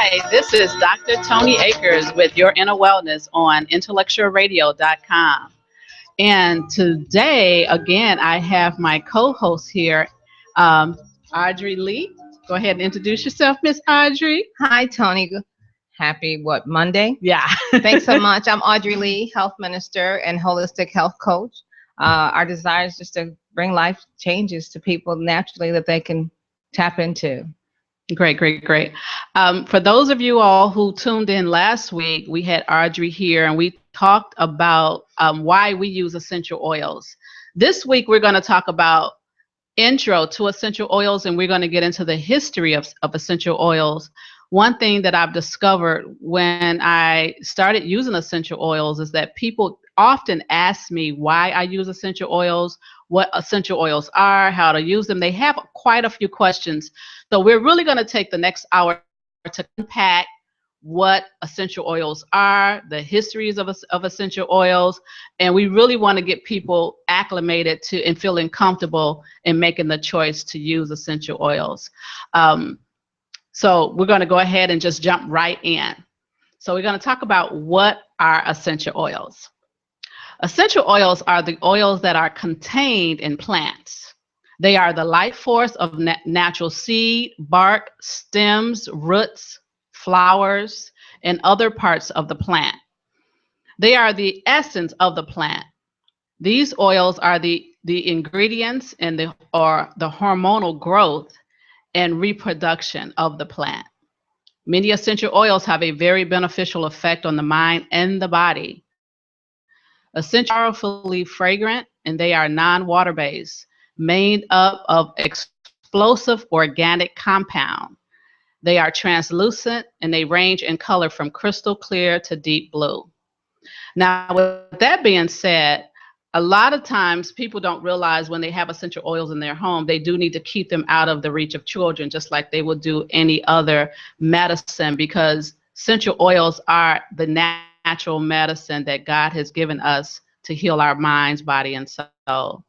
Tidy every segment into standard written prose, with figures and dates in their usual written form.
Hi, this is Dr. Tony Akers with Your Inner Wellness on IntellectualRadio.com. And today, again, I have my co-host here, Audrey Lee. Go ahead and introduce yourself, Miss Audrey. Hi, Tony. Happy, Monday? Yeah. Thanks so much. I'm Audrey Lee, health minister and holistic health coach. Our desire is just to bring life changes to people naturally that they can tap into. Great, great, great. For those of you all who tuned in last week, we had Audrey here and we talked about why we use essential oils. This week, we're going to talk about intro to essential oils, and we're going to get into the history of essential oils. One thing that I've discovered when I started using essential oils is that people often ask me why I use essential oils, what essential oils are, how to use them. They have quite a few questions. So we're really going to take the next hour to unpack what essential oils are, the histories of essential oils, and we really want to get people acclimated to and feeling comfortable in making the choice to use essential oils. So we're going to go ahead and just jump right in. So we're going to talk about what are essential oils. Essential oils are the oils that are contained in plants. They are the life force of natural seed, bark, stems, roots, flowers, and other parts of the plant. They are the essence of the plant. These oils are the ingredients and the hormonal growth and reproduction of the plant. Many essential oils have a very beneficial effect on the mind and the body. Essential oils are powerfully fragrant, and they are non-water-based, made up of explosive organic compound. They are translucent, and they range in color from crystal clear to deep blue. Now, with that being said, a lot of times people don't realize when they have essential oils in their home, they do need to keep them out of the reach of children, just like they would do any other medicine, because essential oils are the natural medicine that God has given us to heal our minds, body, and soul.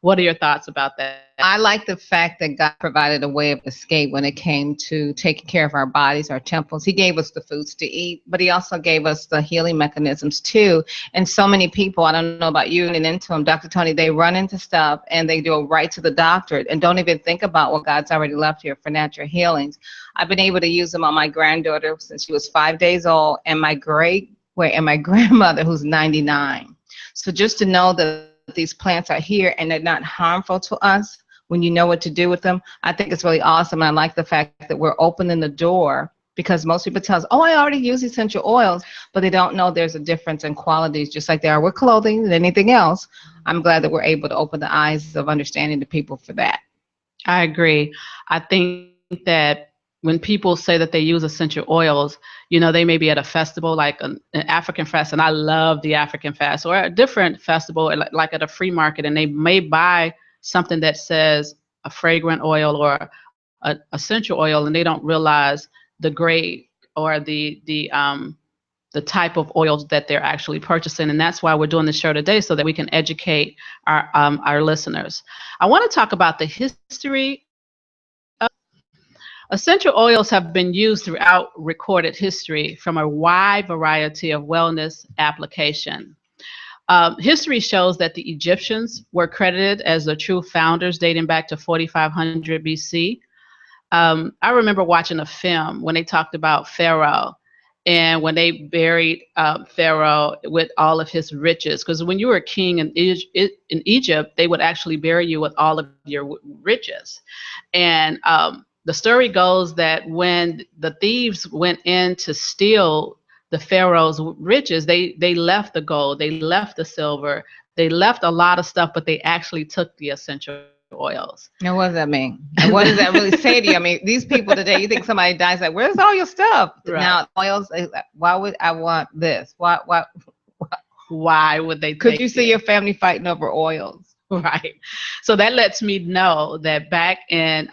What are your thoughts about that? I like the fact that God provided a way of escape when it came to taking care of our bodies, our temples. He gave us the foods to eat, but he also gave us the healing mechanisms too. And so many people, I don't know about you and into them, Dr. Tony, they run into stuff and they go right to the doctor and don't even think about what God's already left here for natural healings. I've been able to use them on my granddaughter since she was 5 days old, and my grandmother who's 99. So just to know that these plants are here and they're not harmful to us when you know what to do with them, I think it's really awesome. And I like the fact that we're opening the door, because most people tell us, oh, I already use essential oils, but they don't know there's a difference in qualities, just like there are with clothing and anything else. I'm glad that we're able to open the eyes of understanding to people for that. I agree. I think that when people say that they use essential oils, they may be at a festival like an African fest, and I love the African fest, or a different festival like at a free market, and they may buy something that says a fragrant oil or an essential oil, and they don't realize the grade or the type of oils that they're actually purchasing. And that's why we're doing this show today, so that we can educate our listeners. I want to talk about the history. Essential oils have been used throughout recorded history from a wide variety of wellness application. History shows that the Egyptians were credited as the true founders dating back to 4500 BC. I remember watching a film when they talked about Pharaoh, and when they buried Pharaoh with all of his riches, because when you were a king in Egypt, they would actually bury you with all of your riches. And the story goes that when the thieves went in to steal the Pharaoh's riches, they left the gold, they left the silver, they left a lot of stuff, but they actually took the essential oils. Now, what does that mean? And what does that really say to you? I mean, these people today, you think somebody dies, like, where's all your stuff? Right. Now, oils, why would I want this? Why would they? Could you see your family fighting over oils? Right. So that lets me know that back in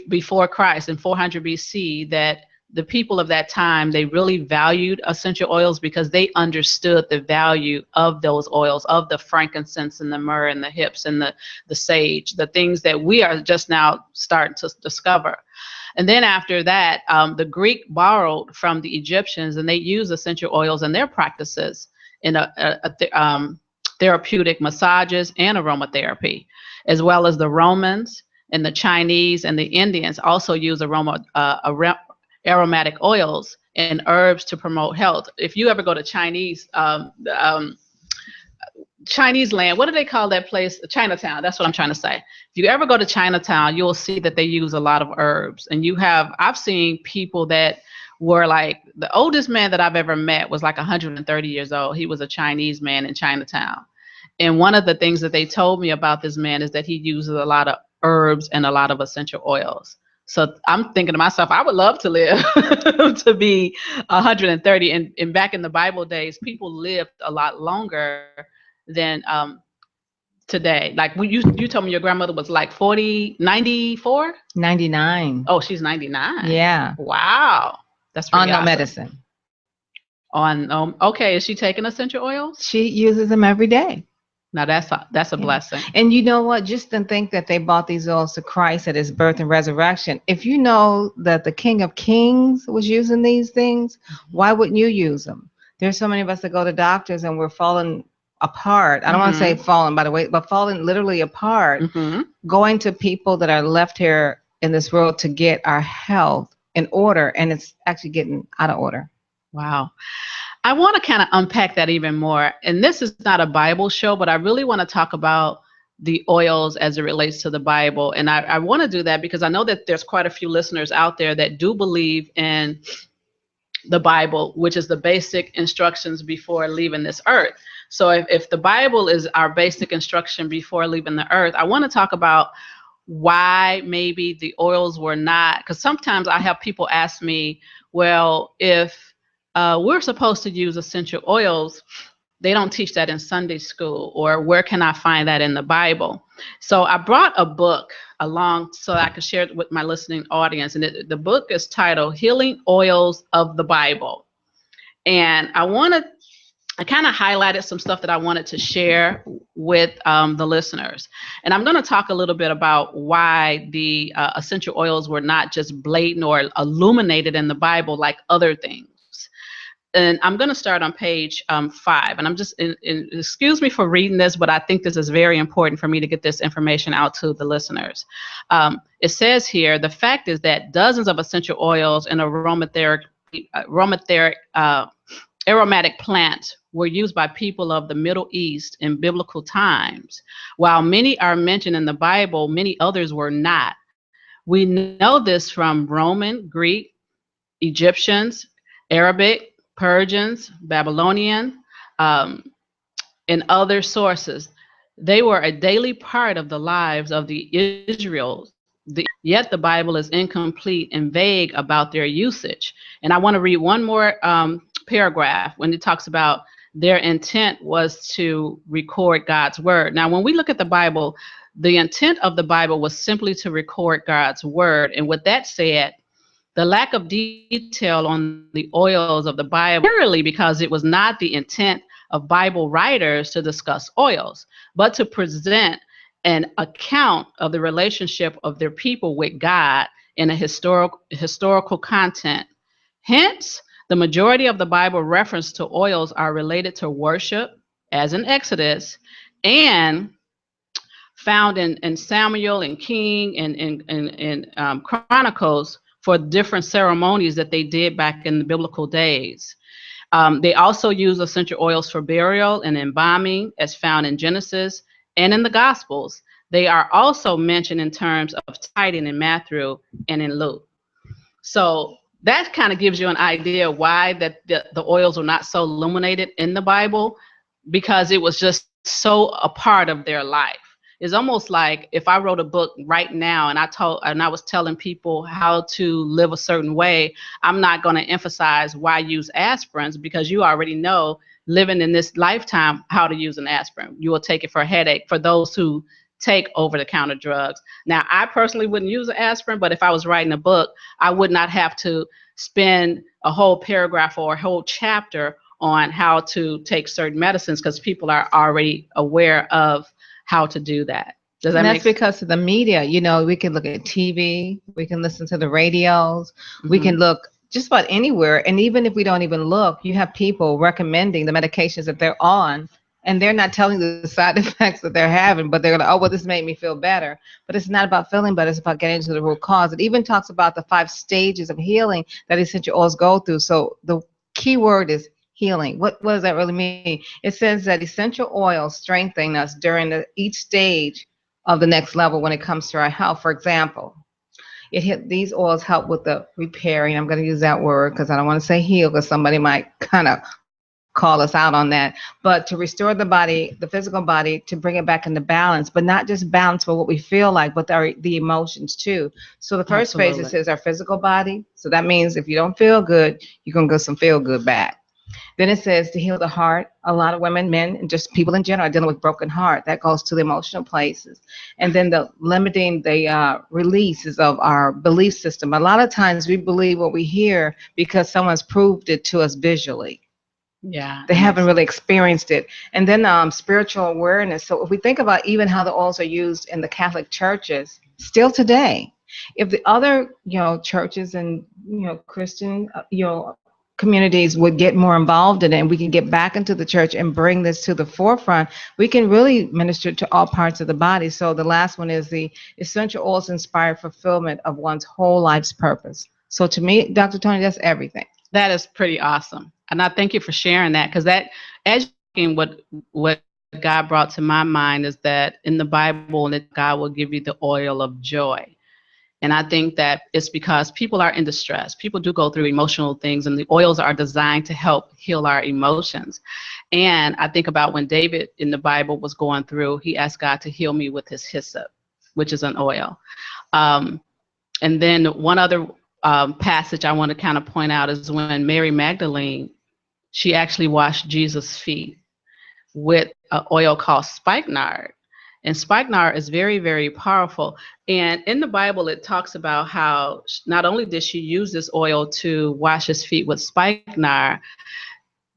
before Christ in 400 BC, that the people of that time, they really valued essential oils because they understood the value of those oils, of the frankincense and the myrrh and the hips and the sage, the things that we are just now starting to discover. And then after that, the Greek borrowed from the Egyptians, and they used essential oils in their practices in therapeutic massages and aromatherapy, as well as the Romans and the Chinese and the Indians also use aromatic oils and herbs to promote health. If you ever go to Chinese land, what do they call that place? Chinatown. That's what I'm trying to say. If you ever go to Chinatown, you'll see that they use a lot of herbs. And I've seen people that were like, the oldest man that I've ever met was like 130 years old. He was a Chinese man in Chinatown. And one of the things that they told me about this man is that he uses a lot of herbs and a lot of essential oils. So I'm thinking to myself, I would love to live to be 130. And back in the Bible days, people lived a lot longer than today. Like you told me your grandmother was like 94? 99. Oh, she's 99. Yeah. Wow. That's pretty on no awesome. medicine. Okay, is she taking essential oils? She uses them every day. Now that's a blessing. And you know what? Just to think that they brought these oils to Christ at his birth and resurrection. If you know that the King of Kings was using these things, why wouldn't you use them? There's so many of us that go to doctors and we're falling apart. I don't want to say falling by the way, but falling literally apart. Going to people that are left here in this world to get our health in order, and it's actually getting out of order. Wow. I want to kind of unpack that even more. And this is not a Bible show, but I really want to talk about the oils as it relates to the Bible. And I want to do that because I know that there's quite a few listeners out there that do believe in the Bible, which is the basic instructions before leaving this earth. So if the Bible is our basic instruction before leaving the earth, I want to talk about why maybe the oils were not, because sometimes I have people ask me, well, if we're supposed to use essential oils, they don't teach that in Sunday school, or where can I find that in the Bible? So I brought a book along so I could share it with my listening audience. And the book is titled Healing Oils of the Bible. And I kind of highlighted some stuff that I wanted to share with the listeners. And I'm going to talk a little bit about why the essential oils were not just blatant or illuminated in the Bible like other things. And I'm going to start on page 5. And I'm just, excuse me for reading this, but I think this is very important for me to get this information out to the listeners. It says here, the fact is that dozens of essential oils and aromatic plants were used by people of the Middle East in biblical times. While many are mentioned in the Bible, many others were not. We know this from Roman, Greek, Egyptians, Arabic, Persians, Babylonian, and other sources. They were a daily part of the lives of the Israels. Yet the Bible is incomplete and vague about their usage. And I want to read one more paragraph when it talks about their intent was to record God's word. Now, when we look at the Bible, the intent of the Bible was simply to record God's word. And with that said, the lack of detail on the oils of the Bible, purely because it was not the intent of Bible writers to discuss oils, but to present an account of the relationship of their people with God in a historical content. Hence, the majority of the Bible reference to oils are related to worship, as in Exodus, and found in Samuel and King and Chronicles for different ceremonies that they did back in the biblical days. They also use essential oils for burial and embalming, as found in Genesis and in the Gospels. They are also mentioned in terms of tithing in Matthew and in Luke. So that kind of gives you an idea why that the oils are not so illuminated in the Bible, because it was just so a part of their life. It's almost like if I wrote a book right now and I was telling people how to live a certain way, I'm not going to emphasize why use aspirins, because you already know living in this lifetime how to use an aspirin. You will take it for a headache for those who take over-the-counter drugs. Now, I personally wouldn't use an aspirin, but if I was writing a book, I would not have to spend a whole paragraph or a whole chapter on how to take certain medicines, because people are already aware of how to do that. Does that And make that's sense? because of the media. We can look at TV, we can listen to the radios, we Hmm. can look just about anywhere. And even if we don't even look, you have people recommending the medications that they're on, and they're not telling the side effects that they're having, but they're like, oh, well, this made me feel better. But it's not about feeling better, it's about getting to the root cause. It even talks about the 5 stages of healing that essential oils go through. So the key word is healing. What does that really mean? It says that essential oils strengthen us during each stage of the next level when it comes to our health. For example, these oils help with the repairing. I'm going to use that word because I don't want to say heal because somebody might kind of call us out on that. But to restore the body, the physical body, to bring it back into balance, but not just balance for what we feel like, but the emotions too. So the first phase, it Absolutely. says our physical body. So that means if you don't feel good, you're going to get some feel good back. Then it says to heal the heart. A lot of women, men, and just people in general are dealing with broken heart. That goes to the emotional places. And then the limiting the releases of our belief system. A lot of times we believe what we hear because someone's proved it to us visually. Yeah, They that haven't makes really sense. experienced it. And then spiritual awareness. So if we think about even how the oils are used in the Catholic churches still today, if the other churches and Christian communities would get more involved in it, and we can get back into the church and bring this to the forefront, we can really minister to all parts of the body. So the last one is the essential oils inspire fulfillment of one's whole life's purpose. So to me, Dr. Tony, that's everything. That is pretty awesome. And I thank you for sharing that, because that, as you're talking, what God brought to my mind is that in the Bible, that God will give you the oil of joy. And I think that it's because people are in distress. People do go through emotional things, and the oils are designed to help heal our emotions. And I think about when David in the Bible was going through, he asked God to heal me with his hyssop, which is an oil. Um, and then one other passage I want to kind of point out is when Mary Magdalene, she actually washed Jesus' feet with an oil called spikenard. And spikenard is very, very powerful. And in the Bible, it talks about how not only did she use this oil to wash his feet with spikenard,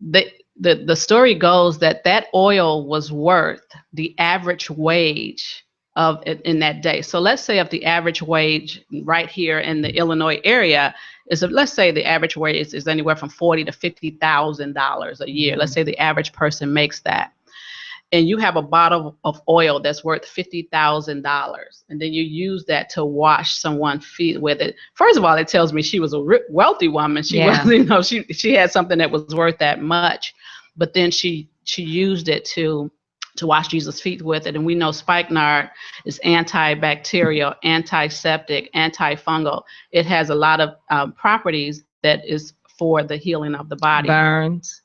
the, the story goes that that oil was worth the average wage of in that day. So let's say if the average wage right here in the Illinois area is, let's say the average wage is anywhere from $40,000 to $50,000 a year. Let's say the average person makes that, and you have a bottle of oil that's worth $50,000, and then you use that to wash someone's feet with it. First of all, it tells me she was a wealthy woman. She was, she had something that was worth that much, but then she used it to wash Jesus' feet with it. And we know spikenard is antibacterial, antiseptic, antifungal. It has a lot of properties that is for the healing of the body. Burns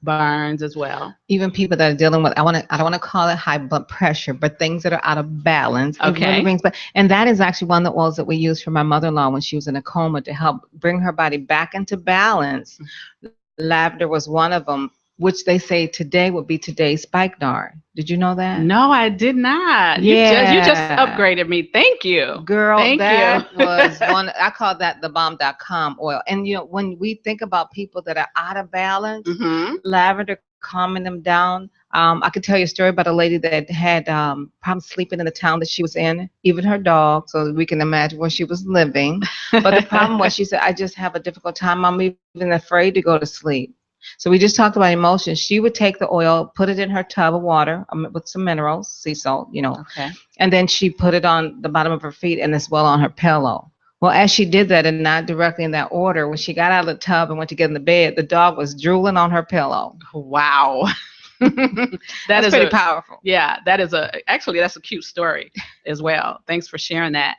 as well. Even people that are dealing with, I don't want to call it high blood pressure, but things that are out of balance. Okay. It really brings, and that is actually one of the oils that we used for my mother-in-law when she was in a coma to help bring her body back into balance. Lavender was one of them, which they say today would be today's spikenard. Did you know that? No, I did not. Yeah. You just upgraded me. Thank you. Girl, Thank that you. was one, I call that the bomb.com oil. And when we think about people that are out of balance, lavender calming them down. I could tell you a story about a lady that had problems sleeping in the town that she was in, even her dog, so we can imagine where she was living. But the problem was, she said, I just have a difficult time. I'm even afraid to go to sleep. So we just talked about emotions. She would take the oil, put it in her tub of water with some minerals, sea salt, Okay. and then she put it on the bottom of her feet and as well on her pillow. Well, as she did that, and not directly in that order, when she got out of the tub and went to get in the bed, the dog was drooling on her pillow. Wow. That's pretty powerful. Yeah, actually, that's a cute story as well. Thanks for sharing that.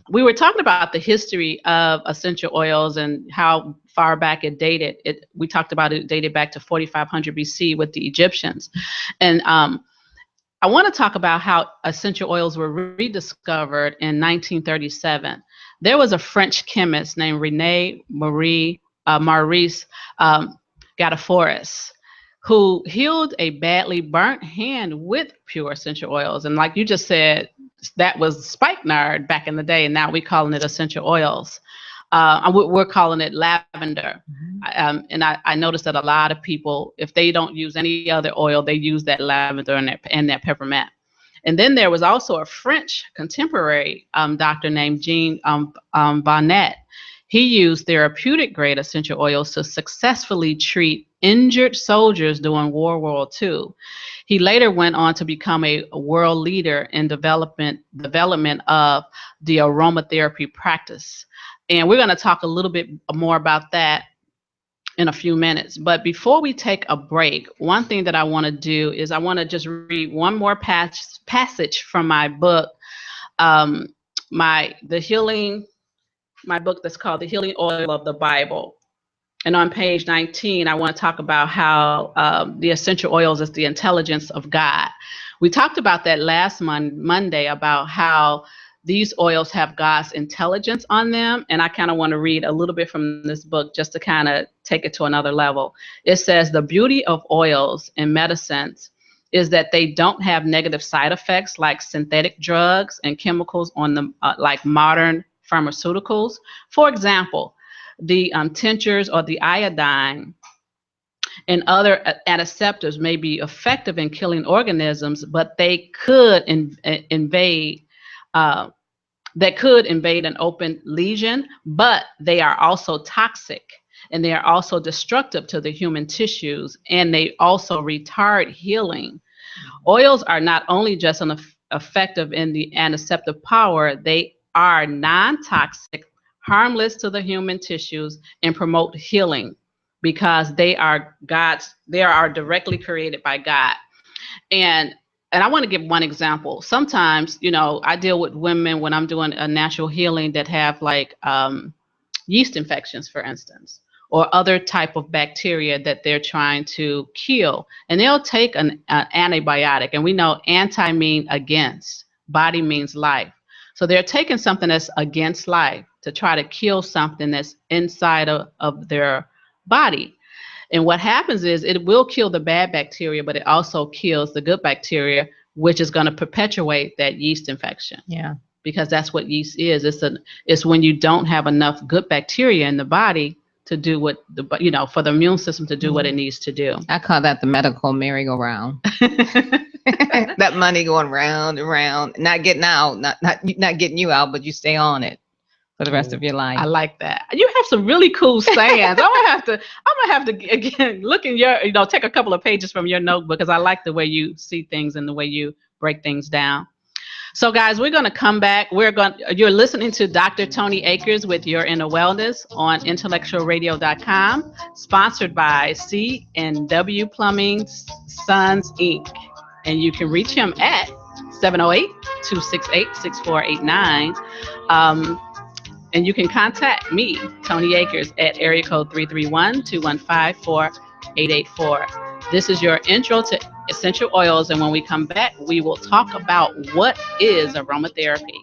We were talking about the history of essential oils and how far back it dated. We talked about it dated back to 4500 BC with the Egyptians. And I want to talk about how essential oils were rediscovered in 1937. There was a French chemist named Maurice Gatteforis, who healed a badly burnt hand with pure essential oils. And like you just said, that was spikenard back in the day, and now we're calling it essential oils. We're calling it lavender. And I noticed that a lot of people, if they don't use any other oil, they use that lavender and that peppermint. And then there was also a French contemporary doctor named Jean Bonnet. He used therapeutic grade essential oils to successfully treat injured soldiers during World War II. He later went on to become a world leader in development of the aromatherapy practice. And we're going to talk a little bit more about that in a few minutes. But before we take a break, one thing that I want to do is I want to just read one more passage from my book, my book that's called The Healing Oil of the Bible. And on page 19, I want to talk about how the essential oils is the intelligence of God. We talked about that last Monday about how these oils have God's intelligence on them. And I kind of want to read a little bit from this book just to kind of take it to another level. It says, the beauty of oils and medicines is that they don't have negative side effects like synthetic drugs and chemicals on them, like modern pharmaceuticals. For example, the tinctures or the iodine and other antiseptics may be effective in killing organisms, but they could invade an open lesion, but they are also toxic and they are also destructive to the human tissues, and they also retard healing. Oils are not only just effective in the antiseptic power, they are non-toxic, harmless to the human tissues, and promote healing because they are directly created by God. And I want to give one example. Sometimes, I deal with women when I'm doing a natural healing that have like yeast infections, for instance, or other type of bacteria that they're trying to kill. And they'll take an antibiotic. And we know anti means against, body means life. So they're taking something that's against life to try to kill something that's inside of their body. And what happens is it will kill the bad bacteria, but it also kills the good bacteria, which is going to perpetuate that yeast infection. Yeah. Because that's what yeast is. It's when you don't have enough good bacteria in the body to do what for the immune system to do what it needs to do. I call that the medical merry-go-round. That money going round and round, not getting out, not getting you out, but you stay on it for the rest of your life. I like that. You have some really cool sayings. I'm gonna have to again look in your, take a couple of pages from your notebook because I like the way you see things and the way you break things down. So guys, we're gonna come back. You're listening to Dr. Tony Akers with Your Inner Wellness on IntellectualRadio.com, sponsored by C&W Plumbing Sons Inc. And you can reach him at 708-268-6489. And you can contact me, Tony Akers, at area code 331-215-4884. This is your intro to essential oils. And when we come back, we will talk about what is aromatherapy.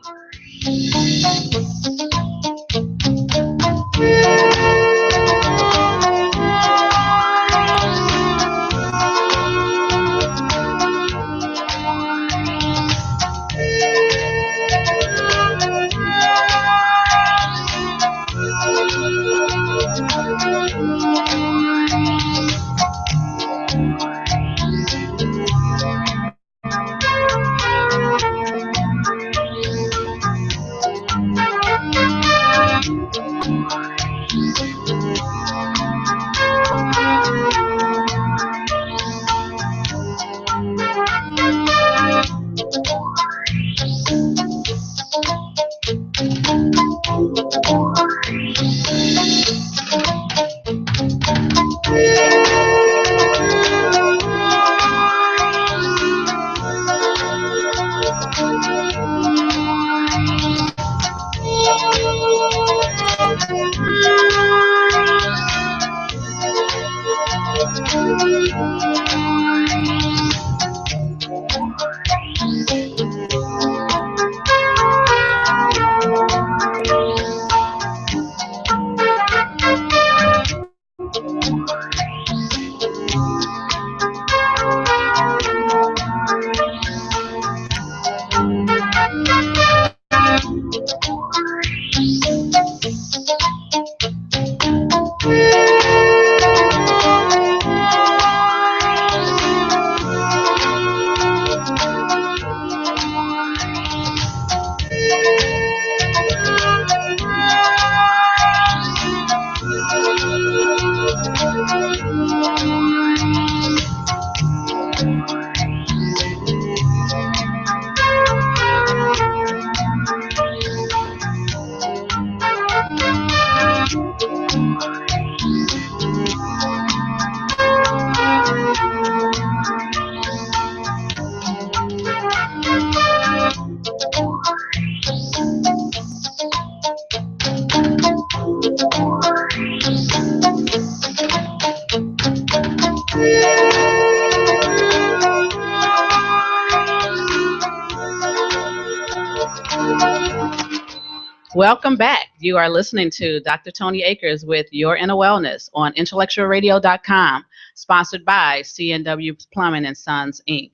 Welcome back. You are listening to Dr. Tony Akers with Your Inner Wellness on IntellectualRadio.com, sponsored by C&W Plumbing and Sons, Inc.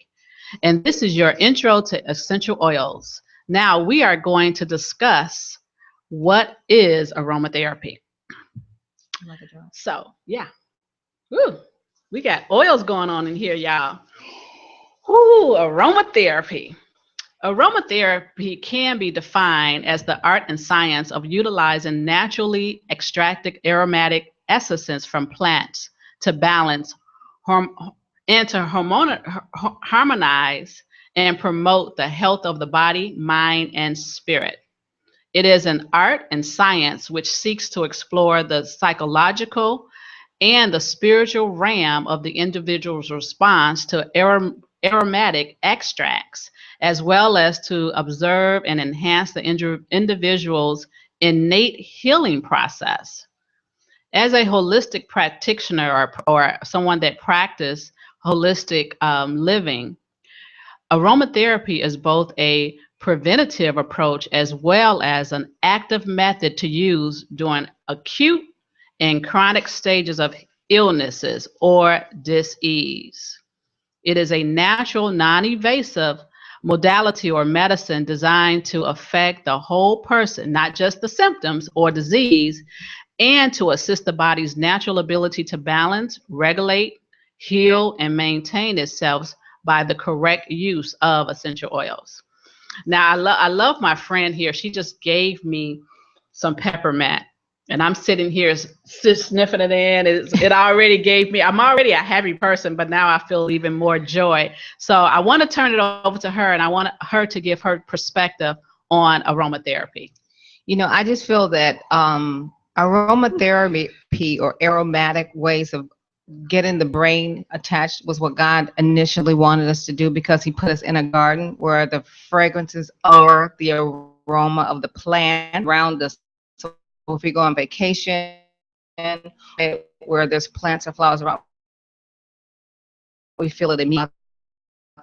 And this is your intro to essential oils. Now we are going to discuss what is aromatherapy. So, yeah. Woo. We got oils going on in here, y'all. Ooh, aromatherapy. Aromatherapy can be defined as the art and science of utilizing naturally extracted aromatic essences from plants to balance and to harmonize and promote the health of the body, mind, and spirit. It is an art and science which seeks to explore the psychological and the spiritual realm of the individual's response to aromatic extracts, as well as to observe and enhance the individual's innate healing process. As a holistic practitioner or someone that practices holistic living, aromatherapy is both a preventative approach as well as an active method to use during acute and chronic stages of illnesses or disease. It is a natural, non-invasive modality or medicine designed to affect the whole person, not just the symptoms or disease, and to assist the body's natural ability to balance, regulate, heal, and maintain itself by the correct use of essential oils. Now, I love my friend here. She just gave me some peppermint. And I'm sitting here sniffing it in. It already gave me, I'm already a happy person, but now I feel even more joy. So I want to turn it over to her, and I want her to give her perspective on aromatherapy. You know, I just feel that aromatherapy or aromatic ways of getting the brain attached was what God initially wanted us to do, because he put us in a garden where the fragrances or the aroma of the plant around us. So if we go on vacation where there's plants or flowers around, we feel it immediately.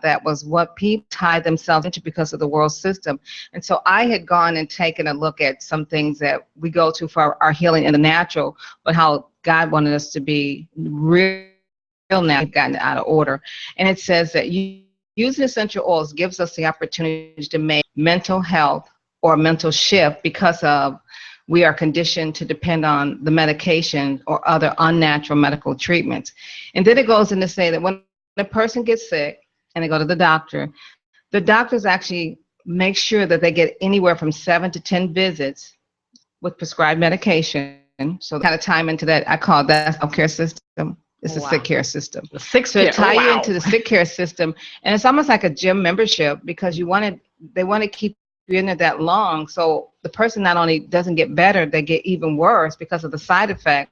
That was what people tied themselves into because of the world system. And so I had gone and taken a look at some things that we go to for our healing in the natural, but how God wanted us to be real now. We've gotten out of order. And it says that using essential oils gives us the opportunity to make mental health or mental shift because of we are conditioned to depend on the medication or other unnatural medical treatments. And then it goes in to say that when a person gets sick, and they go to the doctors actually make sure that they get anywhere from 7 to 10 visits with prescribed medication. So kind of time into that, I call that healthcare system. It's a sick care system. The sick so care. tie you into the sick care system, and it's almost like a gym membership because they want to keep you in there that long. So the person not only doesn't get better, they get even worse because of the side effects.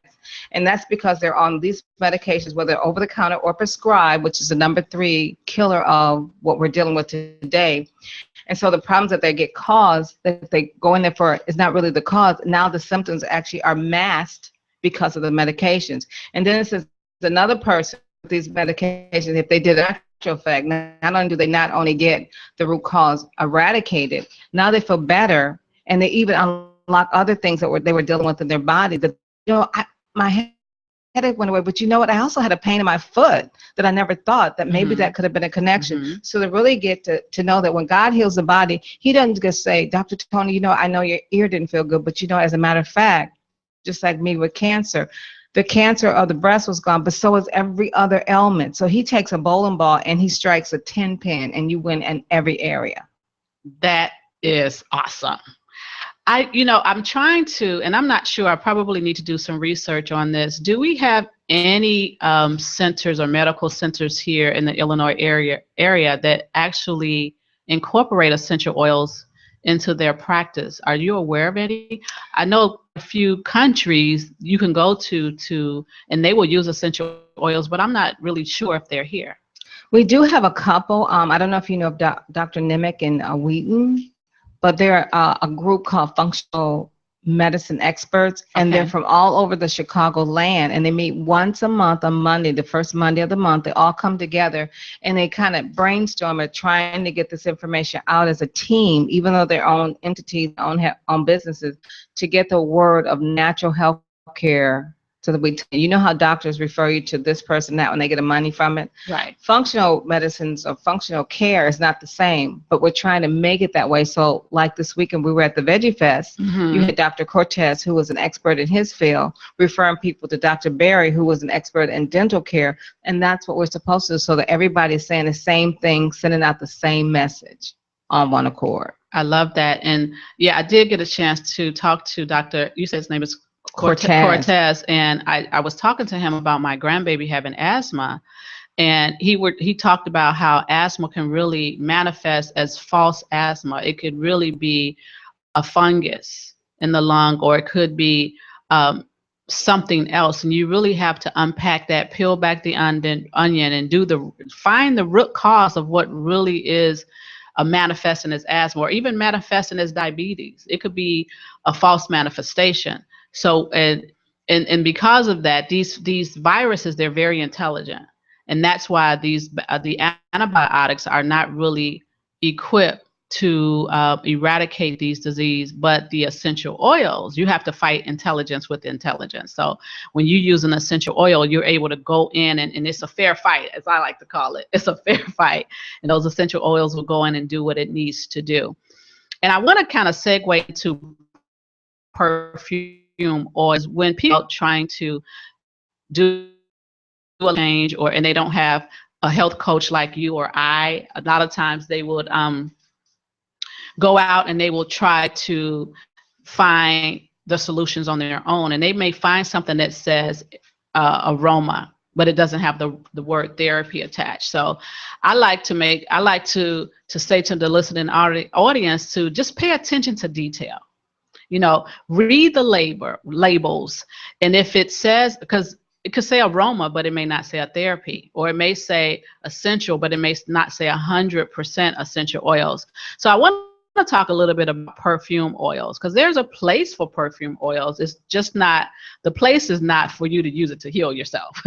And that's because they're on these medications, whether over the counter or prescribed, which is the number 3 killer of what we're dealing with today. And so the problems that they get caused, that they go in there for, is not really the cause. Now the symptoms actually are masked because of the medications. And then it says another person with these medications, if they did an actual effect, not only do they not only get the root cause eradicated, now they feel better, and they even unlock other things that they were dealing with in their body. That, my headache went away, but you know what? I also had a pain in my foot that I never thought that maybe that could have been a connection. So to really get to know that when God heals the body, he doesn't just say, Dr. Tony, I know your ear didn't feel good, but as a matter of fact, just like me with cancer, the cancer of the breast was gone, but so is every other ailment. So he takes a bowling ball and he strikes a 10 pin and you win in every area. That is awesome. I'm trying to, and I'm not sure. I probably need to do some research on this. Do we have any centers or medical centers here in the Illinois area that actually incorporate essential oils into their practice? Are you aware of any? I know a few countries you can go to, and they will use essential oils, but I'm not really sure if they're here. We do have a couple. I don't know if you know of Dr. Nimick and Wheaton, but they're a group called Functional Medicine Experts, and they're Okay. from all over the Chicago land, and they meet once a month on Monday, the first Monday of the month. They all come together, and they kind of brainstorm at trying to get this information out as a team, even though they're own entities, own businesses, to get the word of natural health care. So that you know how doctors refer you to this person, that when they get the money from it. Right. Functional medicines or functional care is not the same, but we're trying to make it that way. So like this weekend we were at the Veggie Fest, you had Dr. Cortez, who was an expert in his field, referring people to Dr. Berry, who was an expert in dental care. And that's what we're supposed to do, so that everybody's saying the same thing, sending out the same message on one accord. I love that. And yeah, I did get a chance to talk to Dr. You said his name is Cortez, and I was talking to him about my grandbaby having asthma, and he talked about how asthma can really manifest as false asthma. It could really be a fungus in the lung, or it could be something else, and you really have to unpack that, peel back the onion, and find the root cause of what really is manifesting as asthma, or even manifesting as diabetes. It could be a false manifestation. So, and because of that, these viruses, they're very intelligent, and that's why the antibiotics are not really equipped to eradicate these diseases. But the essential oils, you have to fight intelligence with intelligence. So when you use an essential oil, you're able to go in, and it's a fair fight, as I like to call it. It's a fair fight, and those essential oils will go in and do what it needs to do. And I want to kind of segue to perfume oils. When people are trying to do a change, and they don't have a health coach like you or I, a lot of times they would go out and they will try to find the solutions on their own, and they may find something that says aroma, but it doesn't have the word therapy attached. So I like to say to the listening audience to just pay attention to detail. Read the labels, and if it says, because it could say aroma, but it may not say a therapy, or it may say essential, but it may not say 100% essential oils. So I want to talk a little bit about perfume oils, because there's a place for perfume oils. It's just not, the place is not for you to use it to heal yourself.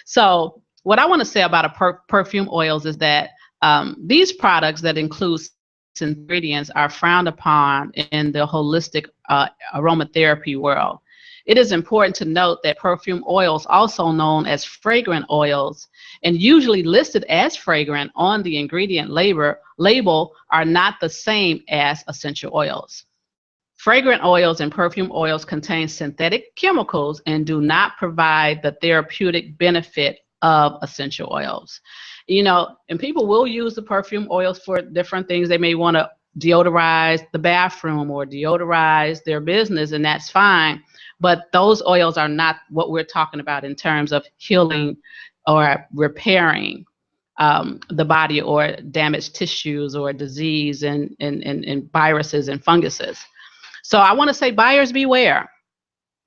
So what I want to say about perfume oils is that these products that include ingredients are frowned upon in the holistic aromatherapy world. It is important to note that perfume oils, also known as fragrant oils, and usually listed as fragrant on the ingredient label, are not the same as essential oils. Fragrant oils and perfume oils contain synthetic chemicals and do not provide the therapeutic benefit of essential oils. And people will use the perfume oils for different things. They may want to deodorize the bathroom or deodorize their business, and that's fine. But those oils are not what we're talking about in terms of healing or repairing the body, or damaged tissues, or disease and viruses and funguses. So I want to say, buyers beware.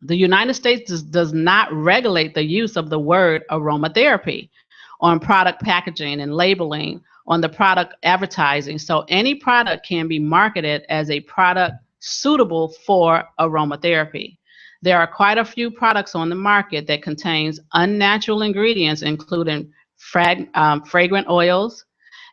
The United States does not regulate the use of the word aromatherapy on product packaging and labeling, on the product advertising. So any product can be marketed as a product suitable for aromatherapy. There are quite a few products on the market that contains unnatural ingredients, including fragrant oils,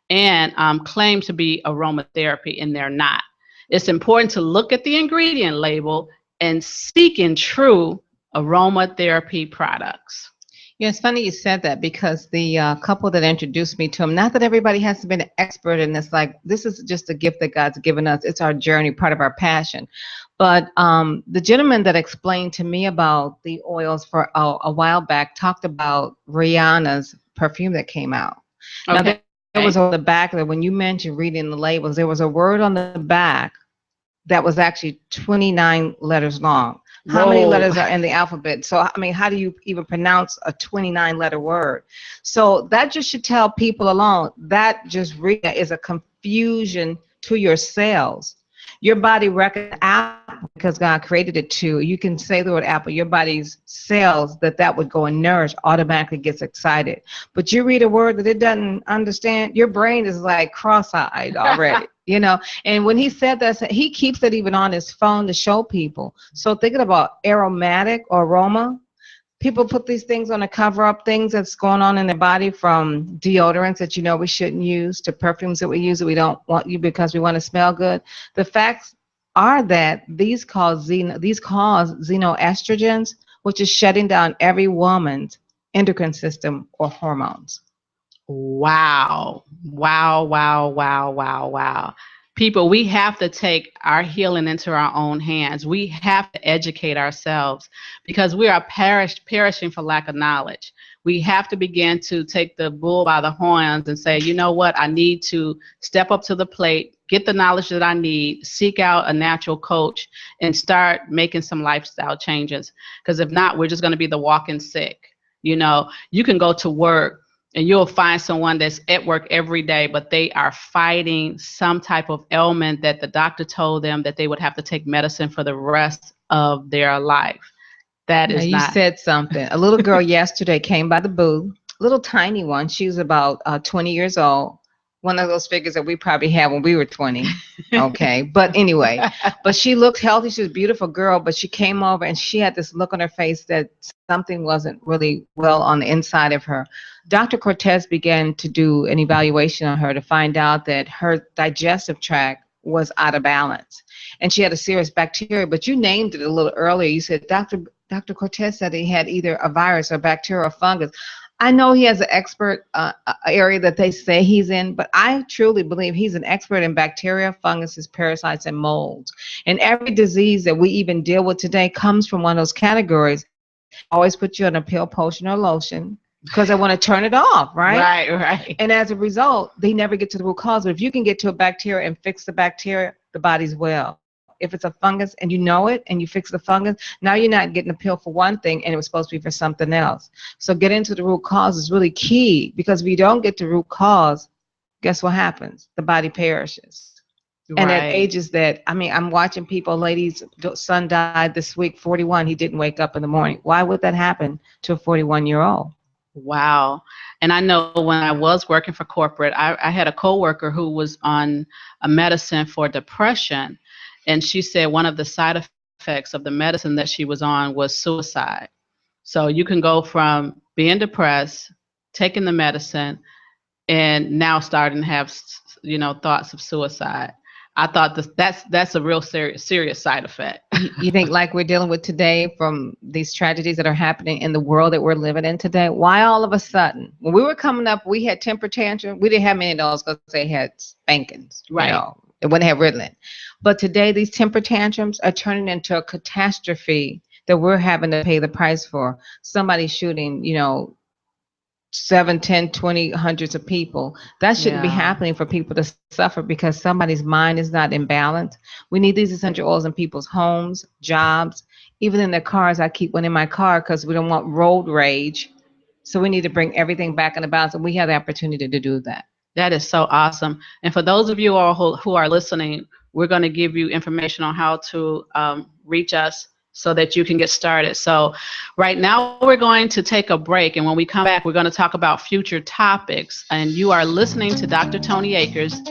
and claim to be aromatherapy, and they're not. It's important to look at the ingredient label and seek in true aromatherapy products. Yeah, it's funny you said that, because the couple that introduced me to him, not that everybody has to be an expert in this, like, this is just a gift that God's given us. It's our journey, part of our passion. But the gentleman that explained to me about the oils for a while back talked about Rihanna's perfume that came out. Okay. Now, there was on the back, that when you mentioned reading the labels, there was a word on the back that was actually 29 letters long. How many Whoa. letters are in the alphabet? So, I mean, how do you even pronounce a 29-letter word? So that just should tell people alone that just is a confusion to your cells. Your body recognizes apple because God created it to. You can say the word apple. Your body's cells that would go and nourish automatically gets excited. But you read a word that it doesn't understand, your brain is like cross-eyed already. You know, and when he said that, he keeps it even on his phone to show people. So thinking about aromatic or aroma, people put these things on to cover up things that's going on in their body, from deodorants that you know we shouldn't use to perfumes that we use that we don't want you because we want to smell good. The facts are that these cause xenoestrogens, which is shutting down every woman's endocrine system or hormones. Wow. Wow, wow, wow, wow, wow. People, we have to take our healing into our own hands. We have to educate ourselves because we are perishing for lack of knowledge. We have to begin to take the bull by the horns and say, you know what, I need to step up to the plate, get the knowledge that I need, seek out a natural coach, and start making some lifestyle changes. Because if not, we're just going to be the walking sick. You know, you can go to work and you'll find someone that's at work every day, but they are fighting some type of ailment that the doctor told them that they would have to take medicine for the rest of their life. That Now, is you not. said something. A little girl yesterday came by the booth, little tiny one. She was about 20 years old. One of those figures that we probably had when we were 20. Okay. But anyway, but she looked healthy. She was a beautiful girl, but she came over and she had this look on her face that something wasn't really well on the inside of her. Dr. Cortez began to do an evaluation on her to find out that her digestive tract was out of balance. And she had a serious bacteria, but you named it a little earlier. You said, Dr. Cortez said he had either a virus or bacteria or fungus. I know he has an expert area that they say he's in, but I truly believe he's an expert in bacteria, funguses, parasites, and molds. And every disease that we even deal with today comes from one of those categories. Always put you on a pill, potion, or lotion because they want to turn it off, right? Right. And as a result, they never get to the root cause. But if you can get to a bacteria and fix the bacteria, the body's well. If it's a fungus and you know it and you fix the fungus, now you're not getting a pill for one thing and it was supposed to be for something else. So get into the root cause is really key, because if you don't get to root cause, guess what happens? The body perishes. And at ages that, I mean, I'm watching people, ladies, son died this week, 41. He didn't wake up in the morning. Why would that happen to a 41-year-old? Wow. And I know when I was working for corporate, I had a coworker who was on a medicine for depression. And she said one of the side effects of the medicine that she was on was suicide. So you can go from being depressed, taking the medicine, and now starting to have, thoughts of suicide. I thought that's a real serious side effect. You think, like we're dealing with today, from these tragedies that are happening in the world that we're living in today, why all of a sudden, when we were coming up, we had temper tantrum. We didn't have many of those because they had spankings. Right. You know, they wouldn't have Ritalin. But today, these temper tantrums are turning into a catastrophe that we're having to pay the price for. Somebody shooting, 7, 10, 20, hundreds of people. That shouldn't be happening for people to suffer because somebody's mind is not in balance. We need these essential oils in people's homes, jobs, even in their cars. I keep one in my car because we don't want road rage. So we need to bring everything back into balance, and we have the opportunity to do that. That is so awesome. And for those of you all who are listening, we're going to give you information on how to reach us so that you can get started. So right now we're going to take a break, and when we come back, we're going to talk about future topics. And you are listening to Dr. Tony Akers,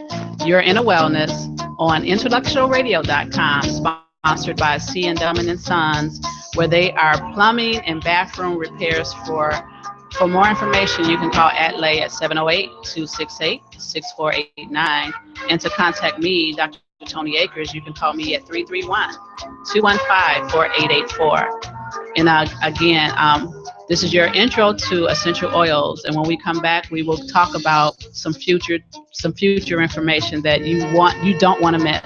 Your Inner Wellness, on IntellectualRadio.com, sponsored by C. and Dumbin & Sons, where they are plumbing and bathroom repairs. For more information, you can call Atlay at 708-268-6489. And to contact me, Dr. Tony Akers, you can call me at 331-215-4884. And again, this is your intro to essential oils. And when we come back, we will talk about some future information that you don't want to miss.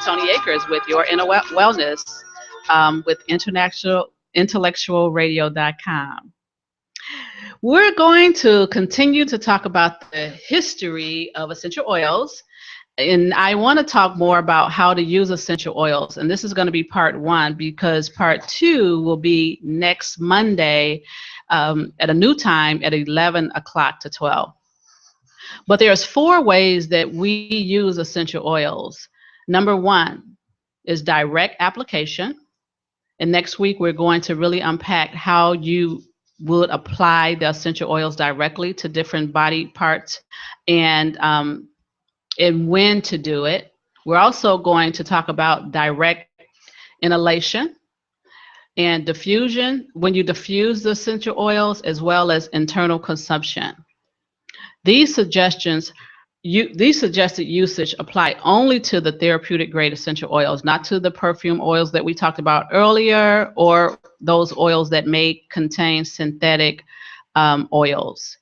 Tony Akers with your inner wellness with IntellectualRadio.com. We're going to continue to talk about the history of essential oils. And I want to talk more about how to use essential oils. And this is going to be part one, because part two will be next Monday at a new time at 11 o'clock to 12. But there's 4 ways that we use essential oils. Number 1 is direct application. And next week, we're going to really unpack how you would apply the essential oils directly to different body parts and when to do it. We're also going to talk about direct inhalation and diffusion, when you diffuse the essential oils, as well as internal consumption. These suggested usage apply only to the therapeutic grade essential oils, not to the perfume oils that we talked about earlier, or those oils that may contain synthetic oils.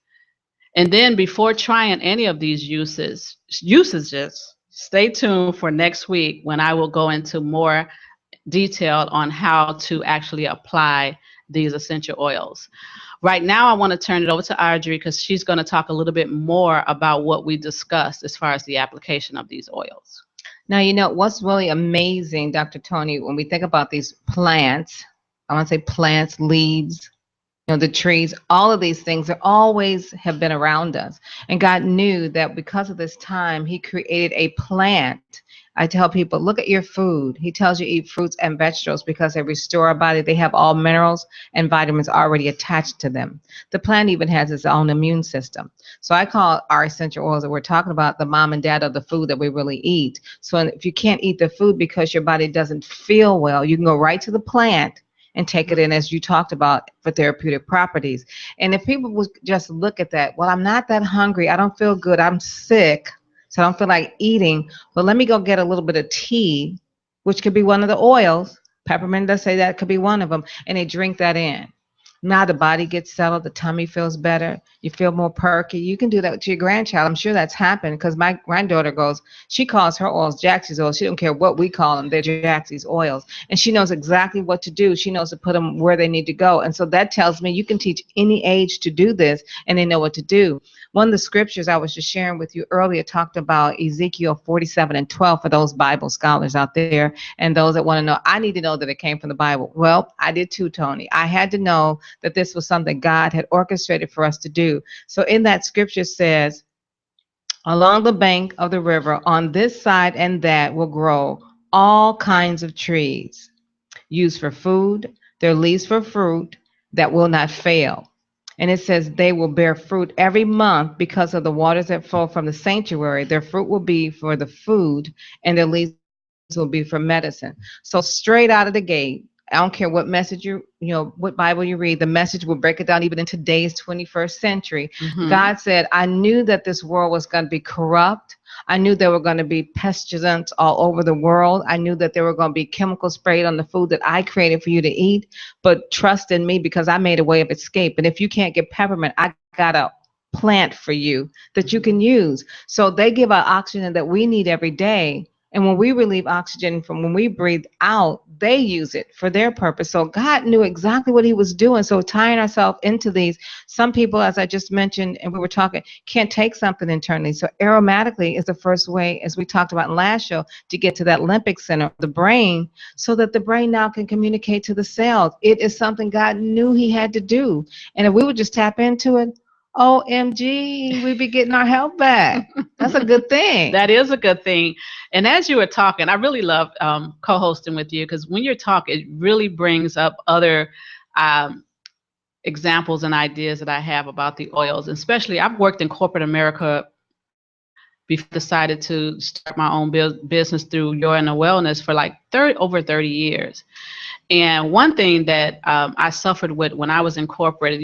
And then before trying any of these usages, stay tuned for next week when I will go into more detail on how to actually apply these essential oils. Right now, I want to turn it over to Audrey because she's going to talk a little bit more about what we discussed as far as the application of these oils. Now, you know, what's really amazing, Dr. Tony, when we think about these plants, I want to say plants, leaves, you know, the trees, all of these things are always have been around us. And God knew that because of this time, he created a plant. I tell people, look at your food. He tells you eat fruits and vegetables because they restore our body. They have all minerals and vitamins already attached to them. The plant even has its own immune system. So I call our essential oils that we're talking about the mom and dad of the food that we really eat. So if you can't eat the food because your body doesn't feel well, you can go right to the plant and take it in, as you talked about, for therapeutic properties. And if people would just look at that, well, I'm not that hungry. I don't feel good. I'm sick. So I don't feel like eating, but let me go get a little bit of tea, which could be one of the oils. Peppermint does say that could be one of them, and they drink that in. Now the body gets settled, the tummy feels better, you feel more perky. You can do that to your grandchild. I'm sure that's happened because my granddaughter she calls her oils Jaxie's oils. She don't care what we call them, they're Jaxie's oils. And she knows exactly what to do. She knows to put them where they need to go. And so that tells me you can teach any age to do this, and they know what to do. One of the scriptures I was just sharing with you earlier talked about Ezekiel 47:12 for those Bible scholars out there and those that want to know. I need to know that it came from the Bible. Well, I did too, Tony. I had to know that this was something God had orchestrated for us to do. So in that scripture says, along the bank of the river, on this side and that will grow all kinds of trees used for food, their leaves for fruit that will not fail. And it says they will bear fruit every month because of the waters that flow from the sanctuary. Their fruit will be for the food and their leaves will be for medicine. So straight out of the gate, I don't care what message what Bible you read, the message will break it down even in today's 21st century. Mm-hmm. God said, I knew that this world was going to be corrupt. I knew there were going to be pestilence all over the world. I knew that there were going to be chemicals sprayed on the food that I created for you to eat. But trust in me because I made a way of escape. And if you can't get peppermint, I got a plant for you that you can use. So they give out oxygen that we need every day. And when we relieve oxygen from when we breathe out, they use it for their purpose. So God knew exactly what he was doing. So tying ourselves into these, some people, as I just mentioned, and we were talking, can't take something internally. So aromatically is the first way, as we talked about in last show, to get to that limbic center, the brain, so that the brain now can communicate to the cells. It is something God knew he had to do. And if we would just tap into it, OMG, we'd be getting our health back. That's a good thing. That is a good thing. And as you were talking, I really love co-hosting with you because when you're talking, it really brings up other examples and ideas that I have about the oils. Especially, I've worked in corporate America before I decided to start my own business through Your Inner Wellness for like over 30 years. And one thing that I suffered with when I was incorporated,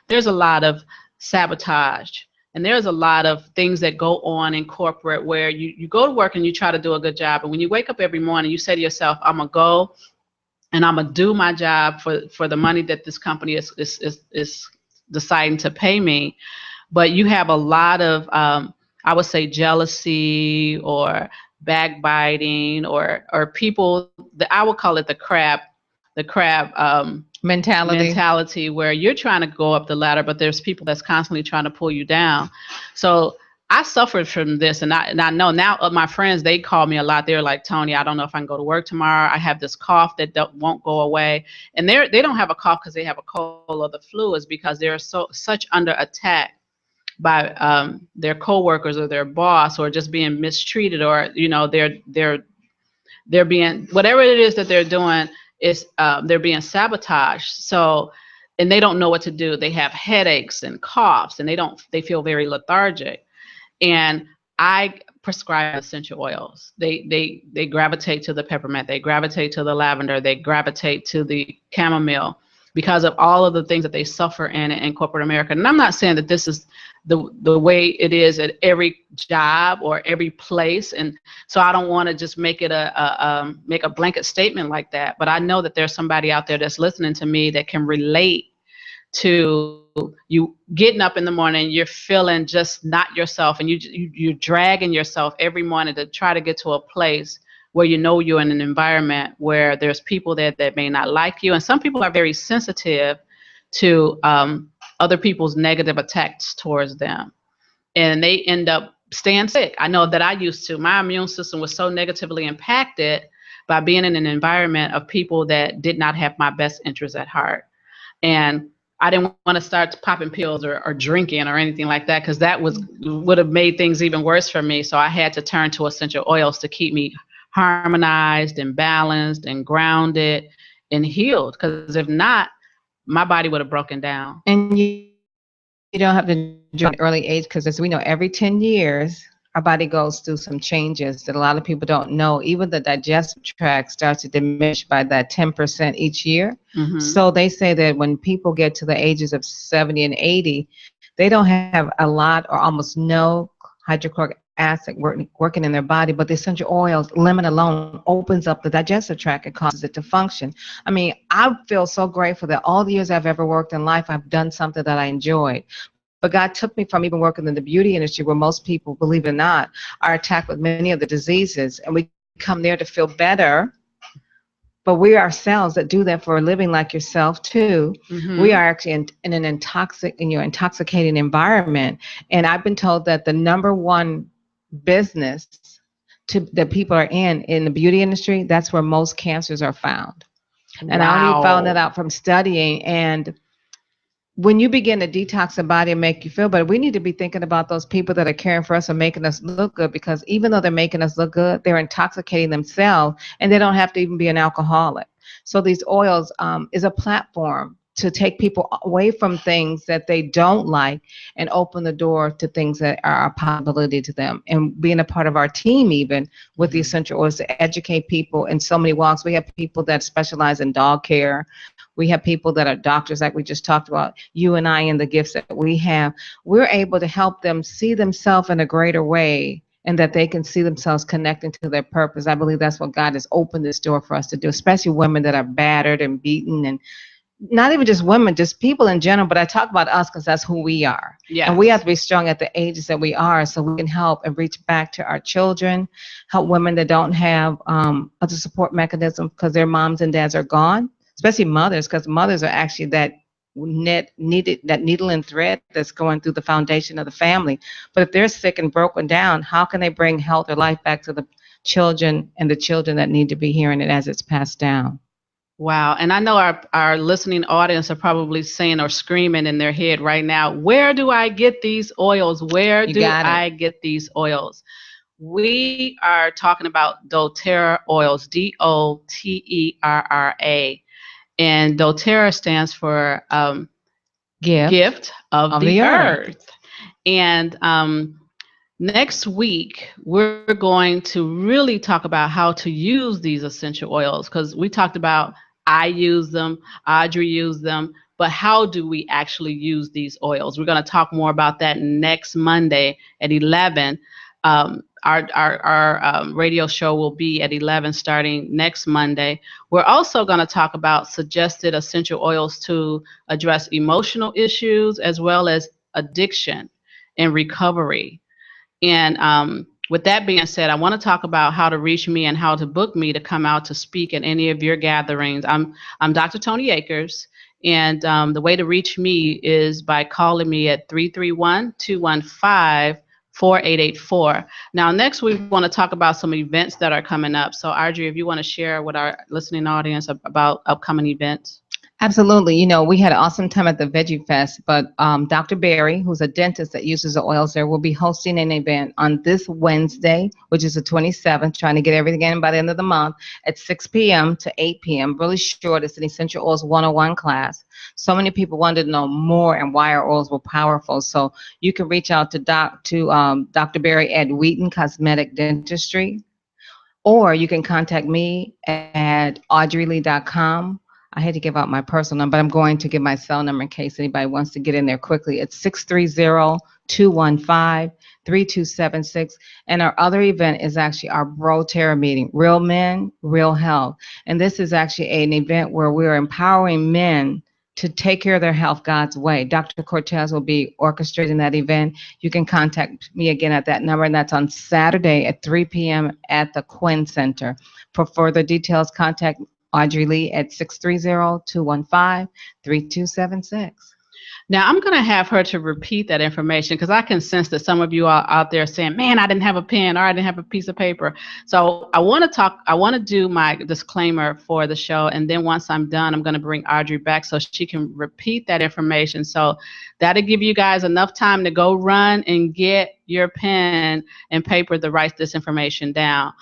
there's a lot of sabotage. And there's a lot of things that go on in corporate where you go to work and you try to do a good job. And when you wake up every morning, you say to yourself, I'm going to go and I'm going to do my job for the money that this company is deciding to pay me. But you have a lot of, I would say, jealousy or backbiting or people that I would call it the crab Mentality. mentality where you're trying to go up the ladder, but there's people that's constantly trying to pull you down. So I suffered from this, and I know now my friends, they call me a lot. They're like, Tony, I don't know if I can go to work tomorrow. I have this cough that won't go away, and they don't have a cough because they have a cold or the flu. Is because they're such under attack by their coworkers or their boss, or just being mistreated, or they're being, whatever it is that they're doing is they're being sabotaged. So, and they don't know what to do. They have headaches and coughs, and they feel very lethargic. And I prescribe essential oils. They gravitate to the peppermint, they gravitate to the lavender, they gravitate to the chamomile because of all of the things that they suffer in corporate America. And I'm not saying that this is the way it is at every job or every place. And so I don't want to just make it make a blanket statement like that. But I know that there's somebody out there that's listening to me that can relate to you getting up in the morning, you're feeling just not yourself, and you're dragging yourself every morning to try to get to a place where you're in an environment where there's people that may not like you. And some people are very sensitive to other people's negative attacks towards them, and they end up staying sick. I know that I used to. My immune system was so negatively impacted by being in an environment of people that did not have my best interests at heart. And I didn't want to start popping pills or drinking or anything like that, because that would have made things even worse for me. So I had to turn to essential oils to keep me harmonized and balanced and grounded and healed. Because if not, my body would have broken down. And you don't have to do it at an early age, because as we know, every 10 years, our body goes through some changes that a lot of people don't know. Even the digestive tract starts to diminish by that 10% each year. Mm-hmm. So they say that when people get to the ages of 70 and 80, they don't have a lot or almost no hydrochloric acid working in their body, but the essential oils, lemon alone, opens up the digestive tract and causes it to function. I mean, I feel so grateful that all the years I've ever worked in life, I've done something that I enjoyed. But God took me from even working in the beauty industry, where most people, believe it or not, are attacked with many of the diseases, and we come there to feel better. But we ourselves that do that for a living, like yourself too, Mm-hmm. we are actually in an intoxicating environment. And I've been told that the number one business that people are in the beauty industry, that's where most cancers are found. And I only found that out from studying. And when you begin to detox the body and make you feel better, we need to be thinking about those people that are caring for us and making us look good, because even though they're making us look good, they're intoxicating themselves, and they don't have to even be an alcoholic. So these oils is a platform to take people away from things that they don't like and open the door to things that are a possibility to them. And being a part of our team, even with the essential oils, to educate people in so many walks. We have people that specialize in dog care. We have people that are doctors, like we just talked about, you and I, and the gifts that we have. We're able to help them see themselves in a greater way, and that they can see themselves connecting to their purpose. I believe that's what God has opened this door for us to do, especially women that are battered and beaten, and not even just women, just people in general. But I talk about us because that's who we are. Yes. And we have to be strong at the ages that we are, so we can help and reach back to our children, help women that don't have other support mechanisms because their moms and dads are gone, especially mothers, because mothers are actually that needle and thread that's going through the foundation of the family. But if they're sick and broken down, how can they bring health or life back to the children and the children that need to be hearing it as it's passed down? Wow. And I know our listening audience are probably saying or screaming in their head right now, where do I get these oils? Where do I get these oils? We are talking about doTERRA oils, DOTERRA. And doTERRA stands for gift of the earth. And next week, we're going to really talk about how to use these essential oils, because we talked about I use them, Audrey used them, but how do we actually use these oils? We're going to talk more about that next Monday at 11. Our radio show will be at 11 starting next Monday. We're also going to talk about suggested essential oils to address emotional issues as well as addiction and recovery. And With that being said, I want to talk about how to reach me and how to book me to come out to speak at any of your gatherings. I'm Dr. Tony Akers, and the way to reach me is by calling me at 331-215-4884. Now, next we want to talk about some events that are coming up. So, Audrey, if you want to share with our listening audience about upcoming events. Absolutely. We had an awesome time at the Veggie Fest, but Dr. Barry, who's a dentist that uses the oils there, will be hosting an event on this Wednesday, which is the 27th, trying to get everything in by the end of the month at 6 p.m. to 8 p.m. Really short. It's an Essential Oils 101 class. So many people wanted to know more and why our oils were powerful. So you can reach out to Dr. Barry at Wheaton Cosmetic Dentistry, or you can contact me at audreylee.com. I had to give out my personal number, but I'm going to give my cell number in case anybody wants to get in there quickly. It's 630-215-3276. And our other event is actually our Bro Terror meeting, Real Men, Real Health. And this is actually an event where we're empowering men to take care of their health God's way. Dr. Cortez will be orchestrating that event. You can contact me again at that number, and that's on Saturday at 3 p.m. at the Quinn Center. For further details, contact Audrey Lee at 630-215-3276. Now, I'm going to have her to repeat that information because I can sense that some of you are out there saying, man, I didn't have a pen or I didn't have a piece of paper. So I want to do my disclaimer for the show. And then once I'm done, I'm going to bring Audrey back so she can repeat that information. So that'll give you guys enough time to go run and get your pen and paper to write this information down.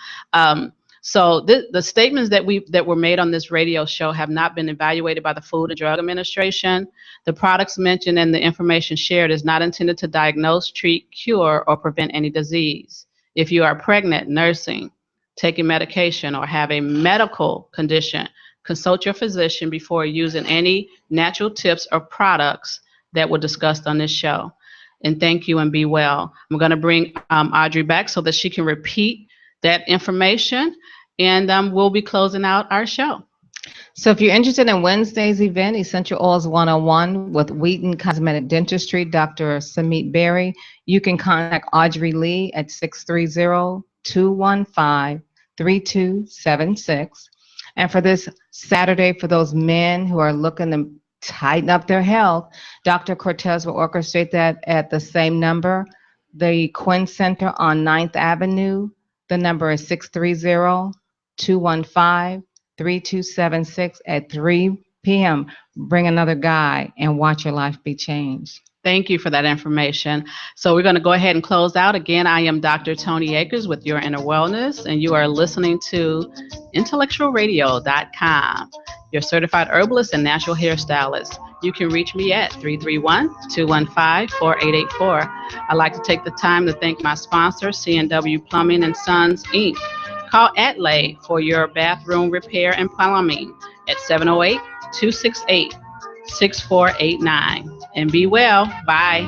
So the statements that were made on this radio show have not been evaluated by the Food and Drug Administration. The products mentioned and the information shared is not intended to diagnose, treat, cure, or prevent any disease. If you are pregnant, nursing, taking medication, or have a medical condition, consult your physician before using any natural tips or products that were discussed on this show. And thank you and be well. I'm going to bring Audrey back so that she can repeat that information, and we'll be closing out our show. So if you're interested in Wednesday's event, Essential Oils 101 with Wheaton Cosmetic Dentistry, Dr. Samit Berry, you can contact Audrey Lee at 630-215-3276. And for this Saturday, for those men who are looking to tighten up their health, Dr. Cortez will orchestrate that at the same number, the Quinn Center on 9th Avenue. The number is 630-215-3276 at 3 p.m. Bring another guy and watch your life be changed. Thank you for that information. So we're going to go ahead and close out. Again, I am Dr. Tony Akers with Your Inner Wellness, and you are listening to IntellectualRadio.com, your certified herbalist and natural hairstylist. You can reach me at 331-215-4884. I'd like to take the time to thank my sponsor, C&W Plumbing and Sons, Inc. Call Atlay for your bathroom repair and plumbing at 708-268-6489. And be well. Bye.